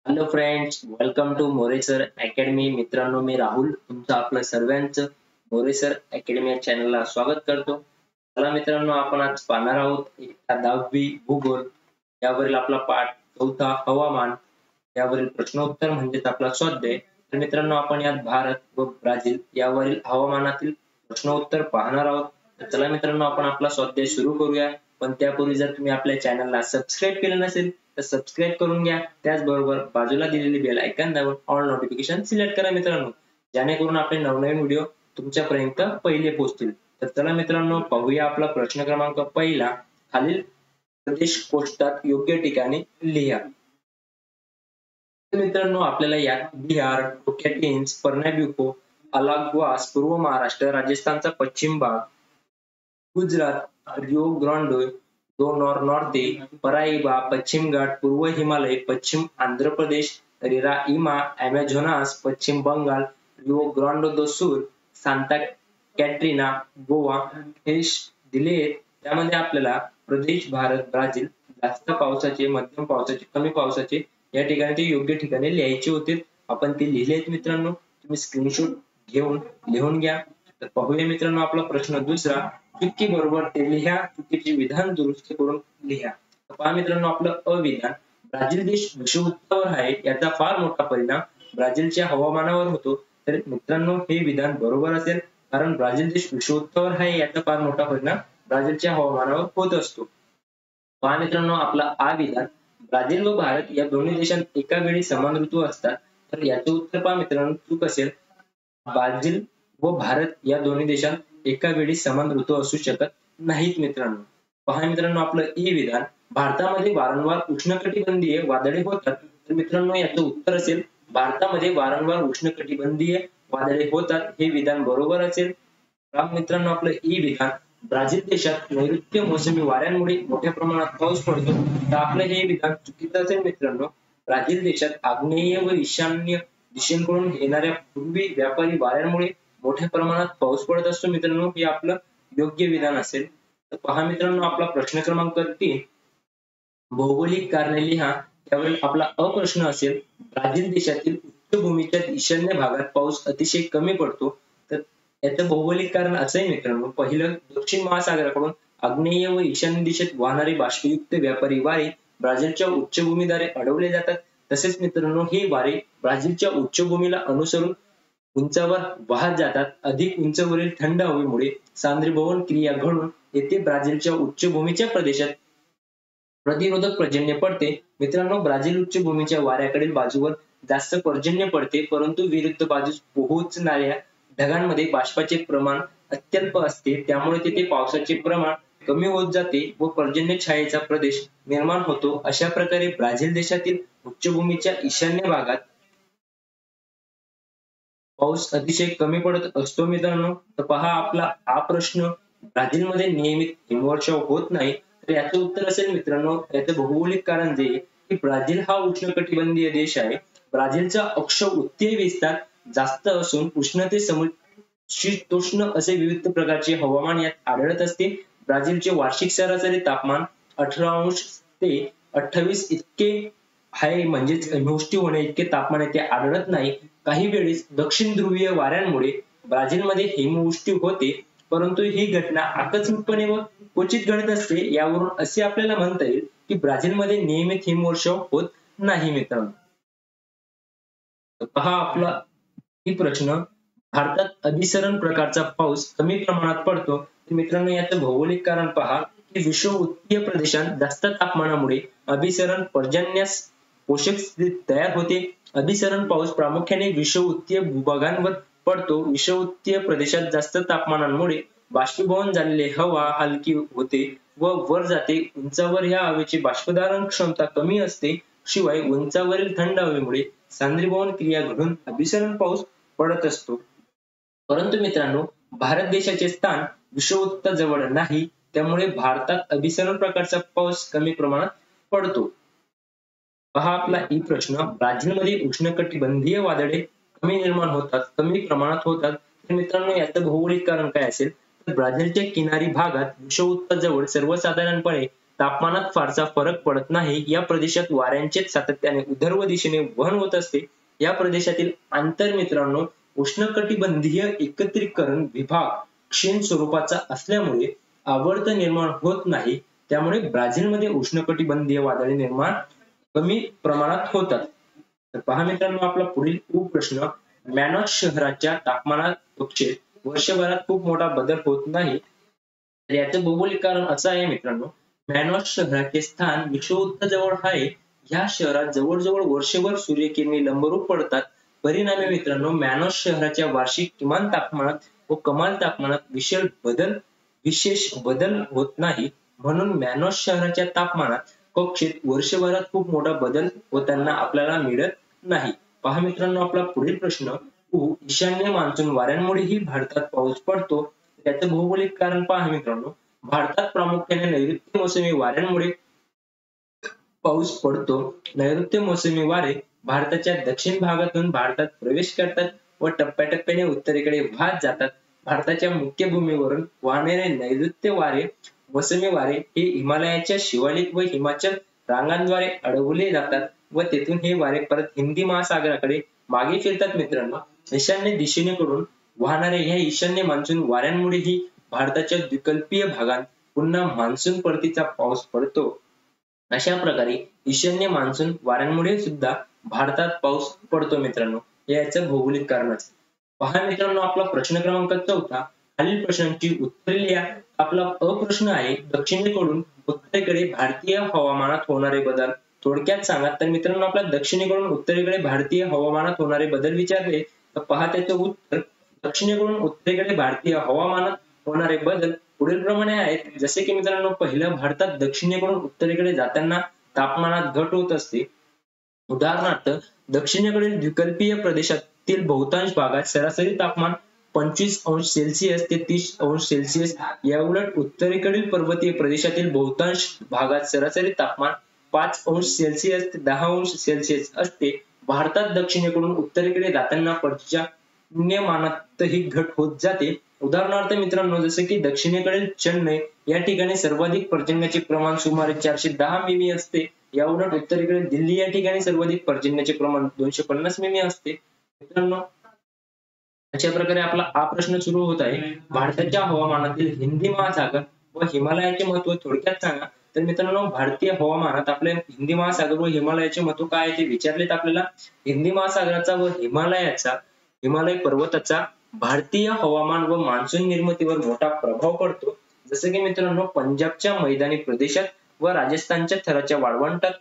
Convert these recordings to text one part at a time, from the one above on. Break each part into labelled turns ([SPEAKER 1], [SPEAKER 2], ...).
[SPEAKER 1] Hello friends, welcome to Moresar academy. मित्रांनो, मी राहुल तुमचं आपलं सर्वांचं मोरेसर अकॅडमी या चॅनलला स्वागत करतो. चला मित्रांनो, आपण आज पाहणार आहोत इयत्ता 10वी भूगोल यावरील आपला पाठ चौथा हवामान यावरील प्रश्नोत्तर म्हणजेच आपला स्वाध्याय. तर मित्रांनो, आपण यात भारत व ब्राझील यावरील हवामानातील प्रश्नोत्तर पाहणार आहोत. तर चला मित्रांनो, आपण आपला स्वाध्याय सुरू करूया. पण त्यापूर्वी जर तुम्ही आपल्या चॅनलला सबस्क्राईब केलं नसेल तर सबस्क्राईब करून घ्या. त्याचबरोबर बाजूला दिलेली बेल आयकॉन दाबून ऑल नोटिफिकेशन सिलेक्ट करा मित्रांनो, जेणेकरून आपले नवनवीन व्हिडिओ तुमच्यापर्यंत पहिले पोहोचतील. तर चला मित्रांनो, पाहूया आपला प्रश्न क्रमांक पहिला. खालील प्रदेश कोष्टात योग्य ठिकाणी लिहा. मित्रांनो, आपल्याला यात बिहार, टोकॅटिन्स, पर्नाब्युको, अलाग्वास पूर्व महाराष्ट्र, राजस्थानचा पश्चिम भाग, गुजरात, रियो ग्रांडे दो नॉर्ते, पराइबा, पश्चिम घाट, पूर्व हिमालय, पश्चिम आंध्र प्रदेश, रोराइमा, अमेझोनास, पश्चिम बंगाल, रियो ग्रांडे दो सुर, सांता कॅटरिना, गोवा हे दिले. त्यामध्ये आपल्याला प्रदेश भारत, ब्राझील जास्त पावसाचे, मध्यम पावसाचे, कमी पावसाचे या ठिकाणी ते योग्य ठिकाणी लिहायचे होते. आपण ते लिहिलेत मित्रांनो, तुम्ही स्क्रीनशॉट घेऊन लिहून घ्या. तर पाहूया मित्रांनो, आपला प्रश्न दुसरा. चुकी बरोबर ते लिहा, चुकीचे विधान दुरुस्त करून लिहा. पहा मित्रांनो, आपलं अविधान. ब्राझील देश विषुववृत्तावर आहे याचा फार मोठा परिणाम ब्राझीलच्या हवामानावर होतो. तर मित्रांनो, हे विधान बरोबर असेल, कारण ब्राझील देश विषुववृत्तावर आहे याचा फार मोठा परिणाम ब्राझीलच्या हवामानावर होत असतो. पहा मित्रांनो, आपला आ विधान. ब्राझील व भारत या दोन्ही देशांत एका वेळी समान ऋतू असतात. तर याचे उत्तर पहा मित्रांनो, चूक असेल. ब्राझील व भारत या दोन्ही देशांत एका वेळी समान ऋतू असू शकत नाहीत मित्रांनो. पहा मित्रांनो, आपलं ई विधान. भारतामध्ये वारंवार उष्णकटिबंधीय वादळे होतात. तर मित्रांनो, याचं उत्तर असेल भारतामध्ये वारंवार उष्णकटिबंधीय वादळे होतात. हे विधान बरोबर असेल. मित्रांनो, आपलं ई विधान. ब्राझील देशात नैऋत्य मोसमी वाऱ्यांमुळे मोठ्या प्रमाणात पाऊस पडतो. तर आपलं हे विधान चुकीचं असेल मित्रांनो. ब्राझील देशात आग्नेय व ईशान्य दिशेकडून येणाऱ्या पूर्वी व्यापारी वाऱ्यांमुळे मोठ्या प्रमाणात पाऊस पडत असतो मित्रांनो. हे आपलं योग्य विधान असेल. तर पहा मित्रांनो, आपला प्रश्न क्रमांक 3. भौगोलिक कारणे लिहा. त्यावेळी आपला अप्रश्न असेल. ब्राझील देशातील उच्चभूमीच्या ईशान्य भागात पाऊस अतिशय कमी पडतो. तर याचं भौगोलिक कारण असं आहे मित्रांनो. पहिलं, दक्षिण महासागराकडून आग्नेय व ईशान्य दिशेत वाहणारे बाष्पयुक्त व्यापारी वारे ब्राझीलच्या उच्चभूमीद्वारे अडवले जातात. तसेच मित्रांनो, हे वारे ब्राझीलच्या उच्चभूमीला अनुसरून उंचावर वाहत जातात. अधिक उंचवरील थंड हवेमुळे सांद्रीभवन क्रिया घडून येथे ब्राझीलच्या उच्चभूमीच्या प्रदेशात प्रतिरोधक पर्जन्य पडते. मित्रांनो, ब्राझील उच्चभूमीच्या वाऱ्याकडील बाजूवर जास्त पर्जन्य पडते, परंतु विरुद्ध बाजूस पोहोचणाऱ्या ढगांमध्ये बाष्पाचे प्रमाण अत्यल्प असते. त्यामुळे तेथे पावसाचे प्रमाण कमी होत जाते व पर्जन्य छायेचा प्रदेश निर्माण होतो. अशा प्रकारे ब्राझील देशातील उच्चभूमीच्या ईशान्य भागात पाऊस अतिशय कमी पडत असतो मित्रांनो. तर पहा आपला हा प्रश्न. ब्राझीलमध्ये नियमित हिमवर्षाव होत नाही. तर याचं उत्तर असेल मित्रांनो, याचं भौगोलिक कारण जे की ब्राझील हा उष्णकटिबंधीय देश आहे. ब्राझीलचा अक्ष उत्तरी विस्तार जास्त असून उष्ण शीतोष्ण असे विविध प्रकारचे हवामान यात आढळत असते. ब्राझीलचे वार्षिक सरासरी तापमान 18 ते 28 इतके आहे, म्हणजेच हिमवृष्टी होणे इतके तापमान येथे आढळत नाही. काही वेळेस दक्षिण ध्रुवीय वाऱ्यांमुळे ब्राझीलमध्ये हिमवृष्टी होते, परंतु ही घटना आकस्मिकपणे व क्वचित घडत असते. यावरून असे आपल्याला म्हणता येईल की ब्राझीलमध्ये नियमित हिमवर्षाव होत नाही मित्रांनो. पहा आपला ही प्रश्न. भारतात अभिसरण प्रकारचा पाऊस कमी प्रमाणात पडतो. तर मित्रांनो, याचं भौगोलिक कारण पहा की विषुववृत्तीय प्रदेशात जास्त तापमानामुळे अभिसरण पर्जन्यास पोषक स्थिती तयार होते. अभिसरण पाऊस प्रामुख्याने विषुववृत्तीय भूभागांवर पडतो. विषुववृत्तीय प्रदेशात जास्त तापमानामुळे बाष्पीभवन झालेली हवा हलकी होते व वर जाते. उंचावर ह्या हवेची बाष्पधारण क्षमता कमी असते. शिवाय उंचावरील थंड हवेमुळे सांद्रीभवन क्रिया घडून अभिसरण पाऊस पडत असतो. परंतु मित्रांनो, भारत देशाचे स्थान विषुववृत्ताजवळ नाही, त्यामुळे भारतात अभिसरण प्रकारचा पाऊस कमी प्रमाणात पडतो. पहा आपला ई प्रश्न. ब्राझीलमध्ये उष्णकटिबंधीय वादळे कमी निर्माण होतात, कमी प्रमाणात होतात. तर मित्रांनो, याचं भौगोलिक कारण काय असेल. तर ब्राझीलच्या किनारी भागात विषुववृत्ताजवळ सर्वसाधारणपणे तापमानात फारसा फरक पडत नाही. या प्रदेशात वाऱ्यांचे सातत्याने ऊर्ध्व दिशेने वहन होत असते. या प्रदेशातील अंतर मित्रांनो उष्णकटिबंधीय एकत्रीकरण विभाग क्षीण स्वरूपाचा असल्यामुळे आवर्त निर्माण होत नाही. त्यामुळे ब्राझीलमध्ये उष्णकटिबंधीय वादळे निर्माण कमी प्रमाणात होतात. तर पहा मित्रांनो आपला पुढील उपप्रश्न, मॅनॉस शहराच्या तापमानात कक्षेत वर्षभरात खूप मोठा बदल होत नाही. तर याचं भौगोलिक कारण असं आहे मित्रांनो, मॅनॉस शहराचे स्थान विषुववृत्ताजवळ आहे. या शहरात जवळजवळ वर्षभर सूर्यकिरणे लंबरूप पडतात. परिणामी मित्रांनो मॅनॉस शहराच्या वार्षिक किमान तापमानात व कमाल तापमानात विशेष बदल होत नाही. म्हणून मॅनॉस शहराच्या तापमानात कक्षेत वर्षभरात खूप मोठा बदल होताना आपल्याला मिळत नाही. पहा मित्रांनो आपला पुढील प्रश्न, ईशान्य मान्सून वाऱ्यांमुळेही भारतात पाऊस पडतो. त्याचं भौगोलिक कारण पहा मित्रांनो, भारतात प्रामुख्याने नैऋत्य मोसमी वाऱ्यांमुळे पाऊस पडतो. नैऋत्य मोसमी वारे भारताच्या दक्षिण भागातून भारतात प्रवेश करतात व टप्प्याटप्प्याने उत्तरेकडे वाहत जातात. भारताच्या मुख्य भूमीवरून वाहणारे नैऋत्य मोसमी वारे हे हिमालयाच्या शिवालिक व हिमाचल रांगांद्वारे अडवले जातात व तेथून हे वारे परत हिंदी महासागराकडे मागे फिरतात. मित्रांनो ईशान्य दिशेकडून वाहणाऱ्या ह्या ईशान्य मान्सून वाऱ्यांमुळेही भारताच्या द्वीपकल्पीय भागात पुन्हा मान्सून परतीचा पाऊस पडतो. अशा प्रकारे ईशान्य मान्सून वाऱ्यांमुळे सुद्धा भारतात पाऊस पडतो. मित्रांनो याचं भौगोलिक कारणच. पहा मित्रांनो आपला प्रश्न क्रमांक 14, खालील प्रश्नांची उत्तरे लिहा. आपला प्रश्न आहे, दक्षिणेकडून उत्तरेकडे भारतीय हवामानात होणारे बदल थोडक्यात सांगा. तर मित्रांनो आपल्या दक्षिणेकडून उत्तरेकडे भारतीय हवामानात होणारे बदल विचारले तर पहा त्याचं उत्तर, दक्षिणेकडून उत्तरेकडे भारतीय हवामानात होणारे बदल पुढील प्रमाणे आहेत. जसे की मित्रांनो पहिलं, भारतात दक्षिणेकडून उत्तरेकडे जाताना तापमानात घट होत असते. उदाहरणार्थ दक्षिणेकडील द्वीपकल्पीय प्रदेशातील बहुतांश भागात सरासरी तापमान 25 अंश सेल्सिअस ते 30 अंश सेल्सिअस, याउलट उत्तरेकडील पर्वतीय प्रदेशातील बहुतांश भागात सरासरी तापमान 5 अंश सेल्सिअस ते 10 अंश सेल्सिअस असते. भारतात दक्षिणेकडून उत्तरेकडे जाताना पर्जन्यमानातही घट होत जाते. उदाहरणार्थ मित्रांनो जसे की दक्षिणेकडील चेन्नई या ठिकाणी सर्वाधिक पर्जन्याचे प्रमाण सुमारे 410 मिमी असते. याउलट उत्तरेकडील दिल्ली या ठिकाणी सर्वाधिक पर्जन्याचे प्रमाण 250 मिमी असते. मित्रांनो अशा प्रकारे आपला हा प्रश्न सुरू होत आहे, भारताच्या हवामानातील हिंदी महासागर व हिमालयाचे महत्व थोडक्यात सांगा. तर मित्रांनो भारतीय हवामानात आपल्या हिंदी महासागर व हिमालयाचे महत्व काय आहे ते विचारलेत आपल्याला. हिंदी महासागराचा व हिमालय पर्वताचा भारतीय हवामान व मान्सून निर्मितीवर मोठा प्रभाव पडतो. जसे की मित्रांनो पंजाबच्या मैदानी प्रदेशात व राजस्थानच्या थराच्या वाळवंटात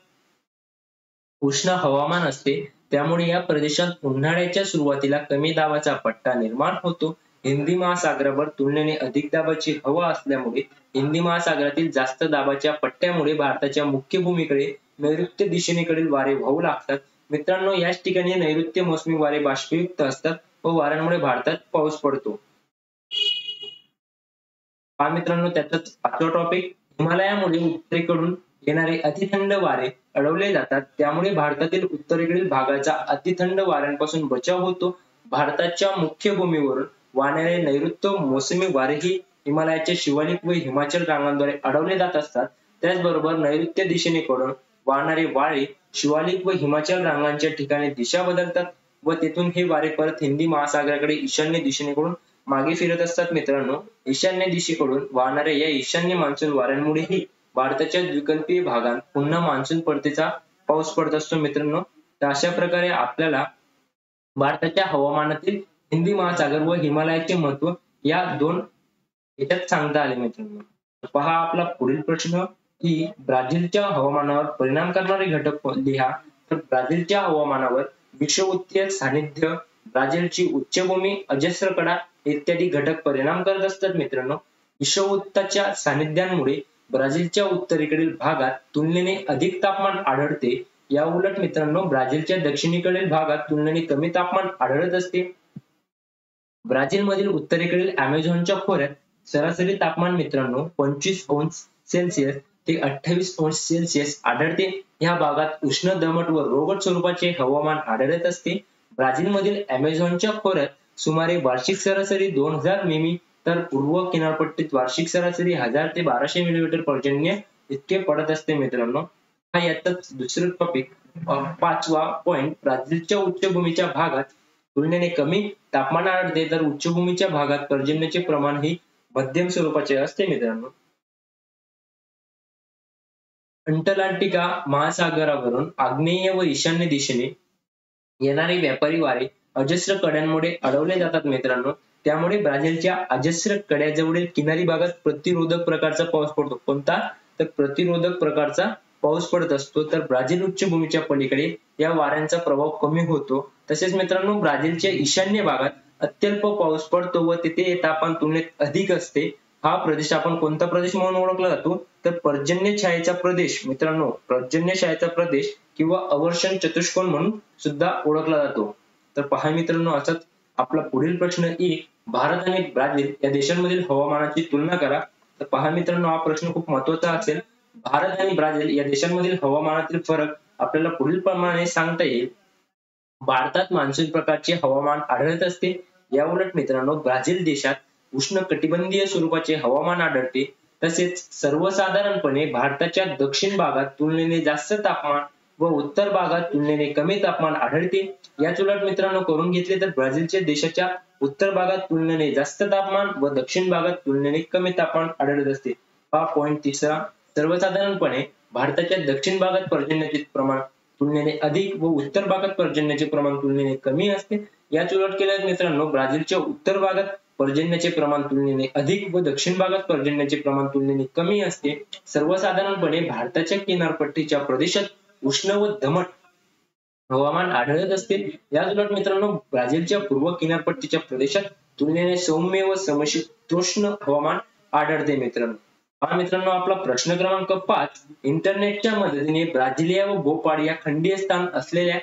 [SPEAKER 1] उष्ण हवामान असते. त्यामुळे या प्रदेशात उन्हाळ्याच्या सुरुवातीला कमी दाबाचा पट्टा निर्माण होतो. हिंदी महासागरावर तुलनेने अधिक दाबाची हवा असल्यामुळे हिंदी महासागरातील जास्त दाबाच्या पट्ट्यामुळे भारताच्या मुख्य भूमीकडे नैऋत्य दिशेकडील वारे वाहू लागतात. मित्रांनो याच ठिकाणी नैऋत्य मोसमी वारे बाष्पयुक्त असतात व वाऱ्यांमुळे भारतात पाऊस पडतो. हा मित्रांनो त्याचाच पाचवा टॉपिक, हिमालयामुळे उत्तरेकडून येणारे अतिथंड वारे अडवले जातात. त्यामुळे भारतातील उत्तरेकडील भागाचा अतिथंड वाऱ्यांपासून बचाव होतो. भारताच्या मुख्य भूमीवरून वाहणारे नैऋत्य मोसमी वारेही हिमालयाच्या शिवालिक व हिमाचल रांगांद्वारे अडवले जात असतात. त्याचबरोबर नैऋत्य दिशेकडून वाहणारे वारे शिवालिक व हिमाचल रांगांच्या ठिकाणी दिशा बदलतात व तेथून हे वारे परत हिंदी महासागराकडे ईशान्य दिशेकडून मागे फिरत असतात. मित्रांनो ईशान्य दिशेकडून वाहणाऱ्या या ईशान्य मान्सून वाऱ्यांमुळेही भारताच्या द्वीपकल्पीय भागात पुन्हा मान्सून परतीचा पाऊस पडत असतो. मित्रांनो तर अशा प्रकारे आपल्याला भारताच्या हवामानातील हिंदी महासागर व हिमालयाचे महत्व या दोन याच्यात सांगता आले. मित्रांनो पहा आपला पुढील प्रश्न की ब्राझीलच्या हवामानावर परिणाम करणारे घटक लिहा. तर ब्राझीलच्या हवामानावर विषुववृत्तीय सानिध्य, ब्राझीलची उच्चभूमी, अजस्र कडा इत्यादी घटक परिणाम करत असतात. मित्रांनो विषुववृत्ताच्या सानिध्यामुळे ब्राझीलच्या उत्तरेकडील भागात तुलनेने अधिक तापमान आढळते. या उलट मित्रांनो ब्राझीलच्या दक्षिणेकडील भागात तुलनेने कमी तापमान आढळत असते. ब्राझीलमधील उत्तरेकडील अमेझॉनच्या खोऱ्यात सरासरी तापमान मित्रांनो 25 अंश सेल्सिअस ते 28 अंश सेल्सिअस आढळते. या भागात उष्ण दमट व रोगट स्वरूपाचे हवामान आढळत असते. ब्राझीलमधील अमेझॉनच्या खोऱ्यात सुमारे वार्षिक सरासरी 2000 मिमी तर पूर्व किनारपट्टीत वार्षिक सरासरी 1000 ते 1200 मिलीमीटर पर्जन्य इतके पडत असते मित्रांनो. हा याचाच दुसरं टॉपिक. पाचवा पॉइंट, ब्राझीलच्या उच्चभूमीच्या भागात तुलनेने कमी तापमान आढळते, तर उच्चभूमीच्या भागात पर्जन्याचे प्रमाण ही मध्यम स्वरूपाचे असते मित्रांनो. अंटलांटिका महासागरावरून आग्नेय व ईशान्य दिशेने येणारे व्यापारी वारे अजस्र कड्यांमुळे अडवले जातात मित्रांनो. त्यामुळे ब्राझीलच्या अजस्र कड्याजवळील किनारी भागात प्रतिरोधक प्रकारचा पाऊस पडतो. कोणता? तर प्रतिरोधक प्रकारचा पाऊस पडत असतो. तर ब्राझील उच्चभूमीच्या पलीकडे या वाऱ्यांचा प्रभाव कमी होतो. तसेच मित्रांनो, ब्राझीलच्या ईशान्य भागात अत्यल्प पाऊस पडतो व तिथे तापमान तुलनेत अधिक असते. हा प्रदेश आपण कोणता प्रदेश म्हणून ओळखला जातो? तर पर्जन्य छायेचा प्रदेश मित्रांनो, पर्जन्य छायेचा प्रदेश किंवा अवर्षण चतुष्कोन म्हणून सुद्धा ओळखला जातो. तर पहा मित्रांनो, असाच आपला पुढील प्रश्न एक, भारत आणि ब्राझील या देशांमधील हवामानाची तुलना करा. तर पहा मित्रांनो, हा प्रश्न खूप महत्त्वाचा असेल. भारत आणि ब्राझील या देशांमधील हवामानातील फरक आपल्याला पुढील प्रमाणे सांगता येईल. भारतात मान्सून प्रकारचे हवामान आढळत असते. याउलट मित्रांनो, ब्राझील देशात उष्ण कटिबंधीय स्वरूपाचे हवामान आढळते. तसेच सर्वसाधारणपणे भारताच्या दक्षिण भागात तुलनेने जास्त तापमान व उत्तर भागात तुलनेने कमी तापमान आढळते. याच उलट मित्रांनो करून घेतले तर ब्राझीलच्या देशाच्या उत्तर भागात तुलनेने जास्त तापमान व दक्षिण भागात तुलनेने कमी तापमान आढळत असते. हा पॉइंट तिसरा. सर्वसाधारणपणे भारताच्या दक्षिण भागात पर्जन्याचे प्रमाण तुलनेने अधिक व उत्तर भागात पर्जन्याचे प्रमाण तुलनेने कमी असते. याच उलट केल्यास मित्रांनो, ब्राझीलच्या उत्तर भागात पर्जन्याचे प्रमाण तुलनेने अधिक व दक्षिण भागात पर्जन्याचे प्रमाण तुलनेने कमी असते. सर्वसाधारणपणे भारताच्या किनारपट्टीच्या प्रदेशात उष्ण व दमट हवामान आढळत असते. याच उलट मित्रांनो, ब्राझीलच्या पूर्व किनारपट्टीच्या प्रदेशात तुलनेने सौम्य व समशीतोष्ण हवामान आढळते मित्रांनो. हा मित्रांनो आपला प्रश्न क्रमांक 5. इंटरनेटच्या मदतीने ब्राझिलिया व भोपाळ या खंडीय स्थान असलेल्या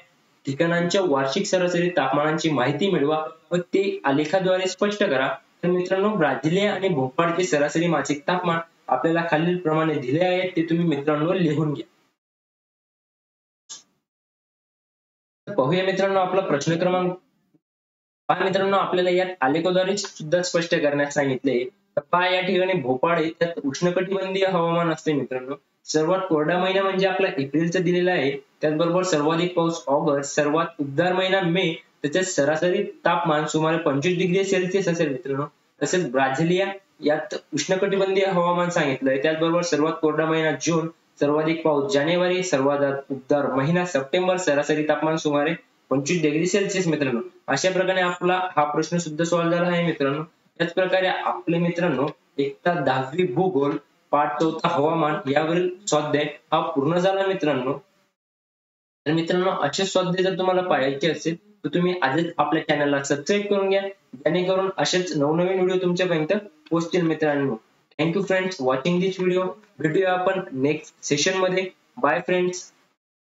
[SPEAKER 1] ठिकाणांच्या वार्षिक सरासरी तापमानाची माहिती मिळवा व ते आलेखाद्वारे स्पष्ट करा. तर मित्रांनो, ब्राझिलिया आणि भोपाळचे सरासरी मासिक तापमान आपल्याला खालील प्रमाणे दिले आहे, ते तुम्ही मित्रांनो लिहून घ्या. पाहूया मित्रांनो आपला प्रश्न क्रमांक. पहा मित्रांनो, आपल्याला यात आलेखाद्वारे सुद्धा स्पष्ट करण्यास सांगितले. तर पहा या ठिकाणी भोपाळ आहे, त्यात उष्णकटिबंधीय हवामान असते मित्रांनो. सर्वात कोरडा महिना म्हणजे आपला एप्रिलचा दिलेला आहे. त्याचबरोबर सर्वाधिक पाऊस ऑगस्ट, सर्वात उबदार महिना मे, त्याच्यात सरासरी तापमान सुमारे 25 डिग्री सेल्सिअस असेल मित्रांनो. तसेच ब्राझिलिया यात उष्णकटिबंधीय हवामान सांगितलंय. त्याचबरोबर सर्वात कोरडा महिना जून, सर्वाधिक पाऊस जानेवारी, सर्वात उबदार महिना सप्टेंबर, सरासरी तापमान सुमारे 25 डिग्री सेल्सिअस मित्रांनो. अशा प्रकारे आपला हा प्रश्न सुद्धा सॉल्व्ह झाला आहे मित्रांनो. त्याच प्रकारे आपले मित्रांनो एकता 10वी भूगोल पाठ 4 हवामान यावरील स्वाध्याय हा पूर्ण झाला मित्रांनो. तर मित्रांनो, असे स्वाध्याय जर तुम्हाला पाहायचे असेल तर तुम्ही आजच आपल्या चॅनलला सबस्क्राईब करून घ्या, जेणेकरून असेच नवनवीन व्हिडिओ तुमच्यापर्यंत पोहोचतील मित्रांनो. Thank you friends watching this video. भेटूया आपण नेक्स्ट सेशन मध्ये. Bye friends.